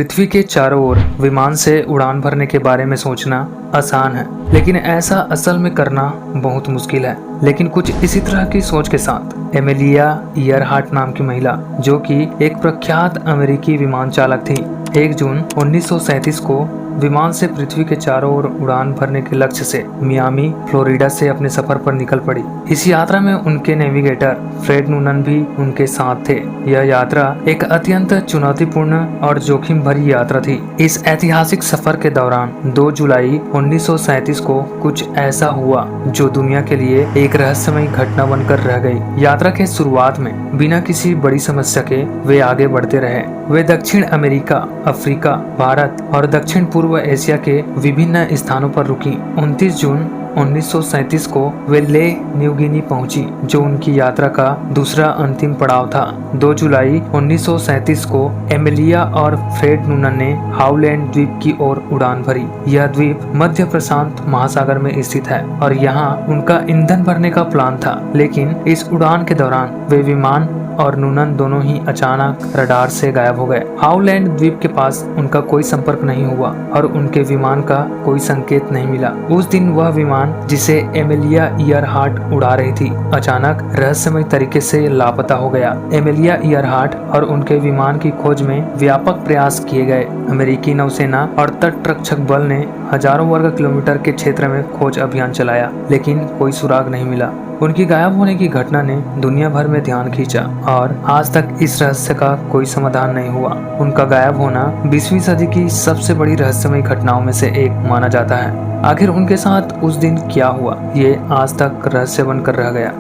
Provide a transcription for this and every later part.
पृथ्वी के चारों ओर विमान से उड़ान भरने के बारे में सोचना आसान है, लेकिन ऐसा असल में करना बहुत मुश्किल है। लेकिन कुछ इसी तरह की सोच के साथ एमेलिया ईयरहार्ट नाम की महिला, जो कि एक प्रख्यात अमेरिकी विमान चालक थी, 1 जून 1937 को विमान से पृथ्वी के चारों ओर उड़ान भरने के लक्ष्य से मियामी, फ्लोरिडा से अपने सफर पर निकल पड़ी। इस यात्रा में उनके नेविगेटर फ्रेड नूनन भी उनके साथ थे। यह यात्रा एक अत्यंत चुनौतीपूर्ण और जोखिम भरी यात्रा थी। इस ऐतिहासिक सफर के दौरान 2 जुलाई 1937 को कुछ ऐसा हुआ जो दुनिया के लिए एक रहस्यमयी घटना बनकर रह गई। यात्रा के शुरुआत में बिना किसी बड़ी समस्या के वे आगे बढ़ते रहे। वे दक्षिण अमेरिका, अफ्रीका, भारत और दक्षिण पूर्व एशिया के विभिन्न स्थानों पर रुकी। 29 जून 1937 को वे ले न्यू गिनी पहुंची, जो उनकी यात्रा का दूसरा अंतिम पड़ाव था। 2 जुलाई 1937 को एमेलिया और फ्रेड नूनन ने हाउलैंड द्वीप की ओर उड़ान भरी। यह द्वीप मध्य प्रशांत महासागर में स्थित है और यहाँ उनका ईंधन भरने का प्लान था। लेकिन इस उड़ान के दौरान वे विमान और नूनन दोनों ही अचानक रडार से गायब हो गए। हाउलैंड द्वीप के पास उनका कोई संपर्क नहीं हुआ और उनके विमान का कोई संकेत नहीं मिला। उस दिन वह विमान जिसे एमेलिया ईयरहार्ट उड़ा रही थी, अचानक रहस्यमय तरीके से लापता हो गया। एमेलिया ईयरहार्ट और उनके विमान की खोज में व्यापक प्रयास किए गए। अमेरिकी नौसेना और तटरक्षक बल ने हजारों वर्ग किलोमीटर के क्षेत्र में खोज अभियान चलाया, लेकिन कोई सुराग नहीं मिला। उनकी गायब होने की घटना ने दुनिया भर में ध्यान खींचा और आज तक इस रहस्य का कोई समाधान नहीं हुआ। उनका गायब होना 20वीं सदी की सबसे बड़ी रहस्यमयी घटनाओं में से एक माना जाता है। आखिर उनके साथ उस दिन क्या हुआ, ये आज तक रहस्य बनकर रह गया।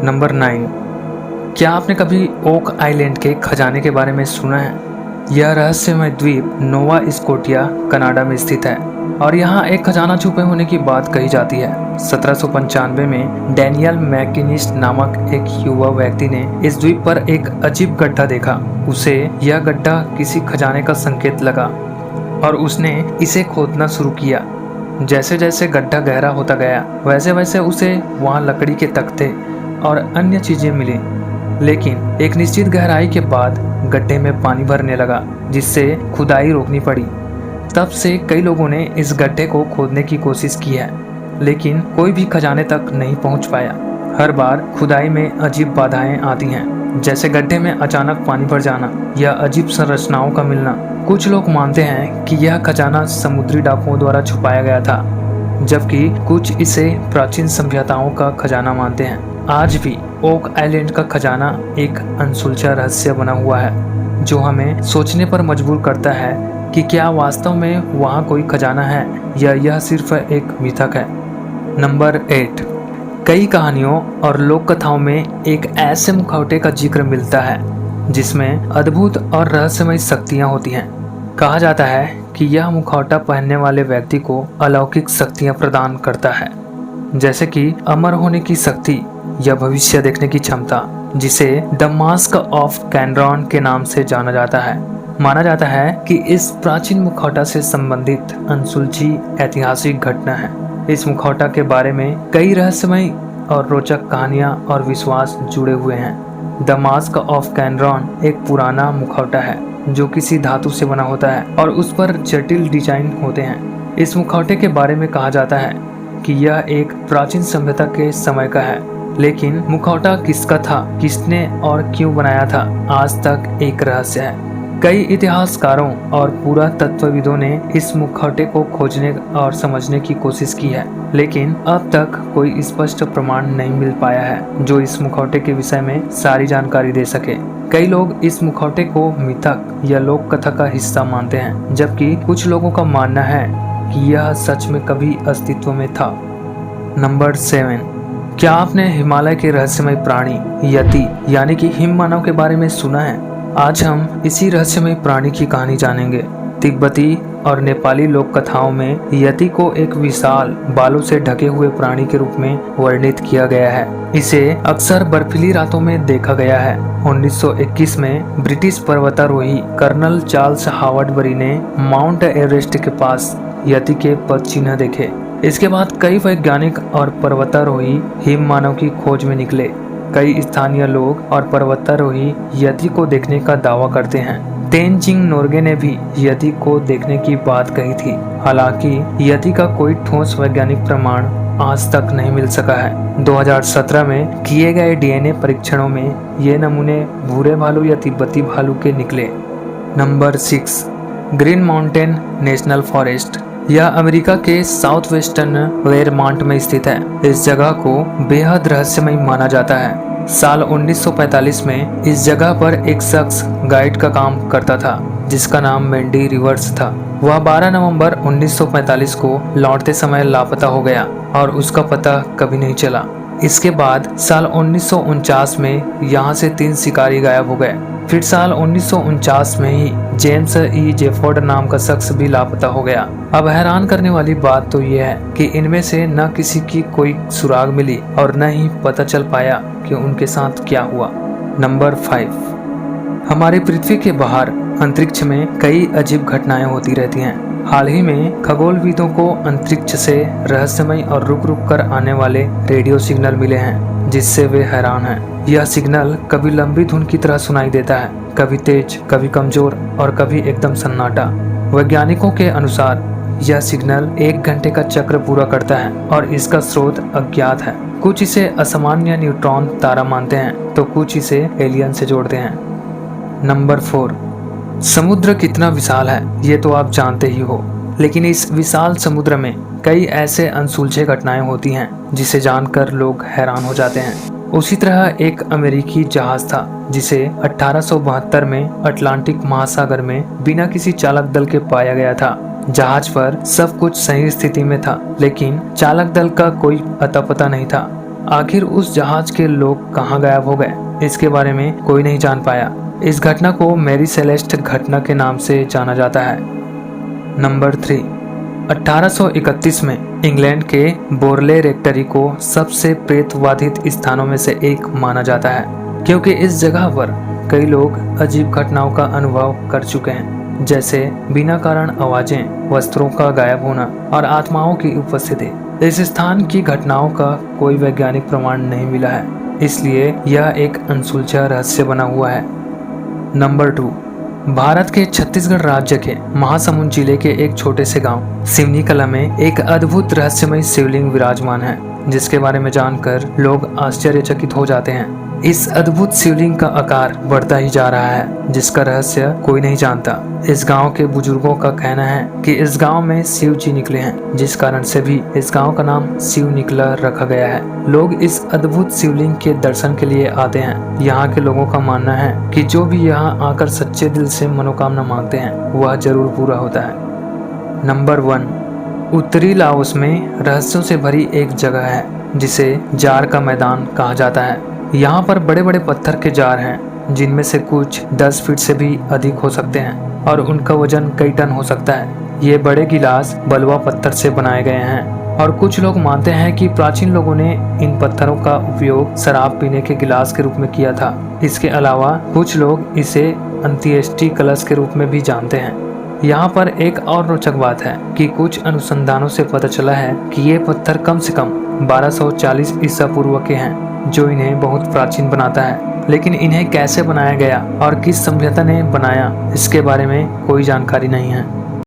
नंबर 9, क्या आपने कभी ओक आइलैंड के खजाने के बारे में सुना है? यह रहस्यमय द्वीप नोवा स्कोटिया, कनाडा में स्थित है और यहाँ एक खजाना छुपे होने की बात कही जाती है। 1795 में डैनियल मैकिनिस्ट नामक एक युवा व्यक्ति ने इस द्वीप पर एक अजीब गड्ढा देखा। उसे यह गड्ढा किसी खजाने का संकेत लगा और उसने इसे खोदना शुरू किया। जैसे जैसे गड्ढा गहरा होता गया, वैसे वैसे उसे वहाँ लकड़ी के तख्ते और अन्य चीजें मिली। लेकिन एक निश्चित गहराई के बाद गड्ढे में पानी भरने लगा, जिससे खुदाई रोकनी पड़ी। तब से कई लोगों ने इस गड्ढे को खोदने की कोशिश की है, लेकिन कोई भी खजाने तक नहीं पहुंच पाया। हर बार खुदाई में अजीब बाधाएं आती हैं, जैसे गड्ढे में अचानक पानी भर जाना या अजीब संरचनाओं का मिलना। कुछ लोग मानते हैं कि यह खजाना समुद्री डाकुओं द्वारा छुपाया गया था, जबकि कुछ इसे प्राचीन सभ्यताओं का खजाना मानते हैं। आज भी ओक आइलैंड का खजाना एक अनसुलझा रहस्य बना हुआ है, जो हमें सोचने पर मजबूर करता है कि क्या वास्तव में वहाँ कोई खजाना है या यह सिर्फ एक मिथक है। नंबर 8, कई कहानियों और लोक कथाओं में एक ऐसे मुखौटे का जिक्र मिलता है जिसमें अद्भुत और रहस्यमय शक्तियाँ होती हैं। कहा जाता है कि यह मुखौटा पहनने वाले व्यक्ति को अलौकिक शक्तियाँ प्रदान करता है, जैसे कि अमर होने की शक्ति या भविष्य देखने की क्षमता, जिसे द मास्क ऑफ कैनरॉन के नाम से जाना जाता है। माना जाता है कि इस प्राचीन मुखौटा से संबंधित अनसुलझी ऐतिहासिक घटना है। इस मुखौटा के बारे में कई रहस्यमय और रोचक कहानियां और विश्वास जुड़े हुए हैं। द मास्क ऑफ कैनरॉन एक पुराना मुखौटा है जो किसी धातु से बना होता है और उस पर जटिल डिजाइन होते हैं। इस मुखौटे के बारे में कहा जाता है कि यह एक प्राचीन सभ्यता के समय का है, लेकिन मुखौटा किसका था, किसने और क्यों बनाया था, आज तक एक रहस्य है। कई इतिहासकारों और पुरातत्वविदों ने इस मुखौटे को खोजने और समझने की कोशिश की है, लेकिन अब तक कोई स्पष्ट प्रमाण नहीं मिल पाया है जो इस मुखौटे के विषय में सारी जानकारी दे सके। कई लोग इस मुखौटे को मिथक या लोक कथा का हिस्सा मानते हैं, जबकि कुछ लोगों का मानना है कि यह सच में कभी अस्तित्व में था। नंबर 7, क्या आपने हिमालय के रहस्यमय प्राणी यति यानी कि हिम मानव के बारे में सुना है? आज हम इसी रहस्यमय प्राणी की कहानी जानेंगे। तिब्बती और नेपाली लोक कथाओं में यति को एक विशाल बालों से ढके हुए प्राणी के रूप में वर्णित किया गया है। इसे अक्सर बर्फीली रातों में देखा गया है। 1921 में ब्रिटिश पर्वतारोही कर्नल चार्ल्स हावर्ड बरी ने माउंट एवरेस्ट के पास यति के पद चिन्ह देखे। इसके बाद कई वैज्ञानिक और पर्वतारोही हिम मानव की खोज में निकले। कई स्थानीय लोग और पर्वतारोही यति को देखने का दावा करते हैं। तेनजिंग नोर्गे ने भी यति को देखने की बात कही थी। हालांकि यति का कोई ठोस वैज्ञानिक प्रमाण आज तक नहीं मिल सका है। 2017 में किए गए डीएनए परीक्षणों में ये नमूने भूरे भालू या तिब्बती भालू के निकले। Number 6, green mountain national forest. यह अमेरिका के साउथ वेस्टर्न वेरमांट में स्थित है। इस जगह को बेहद रहस्यमय माना जाता है। साल 1945 में इस जगह पर एक शख्स गाइड का काम करता था जिसका नाम मैंडी रिवर्स था। वह 12 नवंबर 1945 को लौटते समय लापता हो गया और उसका पता कभी नहीं चला। इसके बाद साल 1949 में यहाँ से 3 शिकारी गायब हो गए। फिर साल 1949 में ही जेम्स ई जेफोर्ड नाम का शख्स भी लापता हो गया। अब हैरान करने वाली बात तो यह है कि इनमें से न किसी की कोई सुराग मिली और न ही पता चल पाया कि उनके साथ क्या हुआ। नंबर 5, हमारे पृथ्वी के बाहर अंतरिक्ष में कई अजीब घटनाएं होती रहती हैं। हाल ही में खगोलविदों को अंतरिक्ष से रहस्यमय और रुक रुक कर आने वाले रेडियो सिग्नल मिले हैं जिससे वे हैरान हैं। यह सिग्नल कभी लंबी धुन की तरह सुनाई देता है, कभी तेज, कभी कमजोर और कभी एकदम सन्नाटा। वैज्ञानिकों के अनुसार यह सिग्नल 1 घंटे का चक्र पूरा करता है और इसका स्रोत अज्ञात है। कुछ इसे असामान्य न्यूट्रॉन तारा मानते हैं तो कुछ इसे एलियन से जोड़ते हैं। नंबर 4, समुद्र कितना विशाल है ये तो आप जानते ही हो, लेकिन इस विशाल समुद्र में कई ऐसे अनसुलझे घटनाएं होती हैं जिसे जानकर लोग हैरान हो जाते हैं। उसी तरह एक अमेरिकी जहाज था जिसे 1872 में अटलांटिक महासागर में बिना किसी चालक दल के पाया गया था। जहाज पर सब कुछ सही स्थिति में था लेकिन चालक दल का कोई अता पता नहीं था। आखिर उस जहाज के लोग कहाँ गायब हो गए, इसके बारे में कोई नहीं जान पाया। इस घटना को मैरी सेलेस्ट घटना के नाम से जाना जाता है। नंबर 3, 1831 में इंग्लैंड के बोरले रेक्टरी को सबसे प्रेतवाधित स्थानों में से एक माना जाता है क्योंकि इस जगह पर कई लोग अजीब घटनाओं का अनुभव कर चुके हैं, जैसे बिना कारण आवाजें, वस्त्रों का गायब होना और आत्माओं की उपस्थिति। इस स्थान की घटनाओं का कोई वैज्ञानिक प्रमाण नहीं मिला है, इसलिए यह एक अनसुलझा रहस्य बना हुआ है। नंबर 2, भारत के छत्तीसगढ़ राज्य के महासमुंद जिले के एक छोटे से गांव सिवनीकला में एक अद्भुत रहस्यमय शिवलिंग विराजमान है जिसके बारे में जानकर लोग आश्चर्यचकित हो जाते हैं। इस अद्भुत शिवलिंग का आकार बढ़ता ही जा रहा है जिसका रहस्य कोई नहीं जानता। इस गांव के बुजुर्गों का कहना है कि इस गांव में शिव जी निकले हैं, जिस कारण से भी इस गांव का नाम शिव निकला रखा गया है। लोग इस अद्भुत शिवलिंग के दर्शन के लिए आते हैं। यहाँ के लोगों का मानना है कि जो भी यहाँ आकर सच्चे दिल से मनोकामना मांगते हैं वह जरूर पूरा होता है। नंबर 1, उत्तरी लाओस में रहस्यों से भरी एक जगह है जिसे जार का मैदान कहा जाता है। यहाँ पर बड़े बड़े पत्थर के जार हैं जिनमें से कुछ 10 फीट से भी अधिक हो सकते हैं और उनका वजन कई टन हो सकता है। ये बड़े गिलास बलुआ पत्थर से बनाए गए हैं और कुछ लोग मानते हैं कि प्राचीन लोगों ने इन पत्थरों का उपयोग शराब पीने के गिलास के रूप में किया था। इसके अलावा कुछ लोग इसे अंत्येष्टि कलश के रूप में भी जानते हैं। यहाँ पर एक और रोचक बात है कि कुछ अनुसंधानों से पता चला है कि ये पत्थर कम से कम 1240 ईसा पूर्व के हैं, जो इन्हें बहुत प्राचीन बनाता है। लेकिन इन्हें कैसे बनाया गया और किस सभ्यता ने बनाया, इसके बारे में कोई जानकारी नहीं है।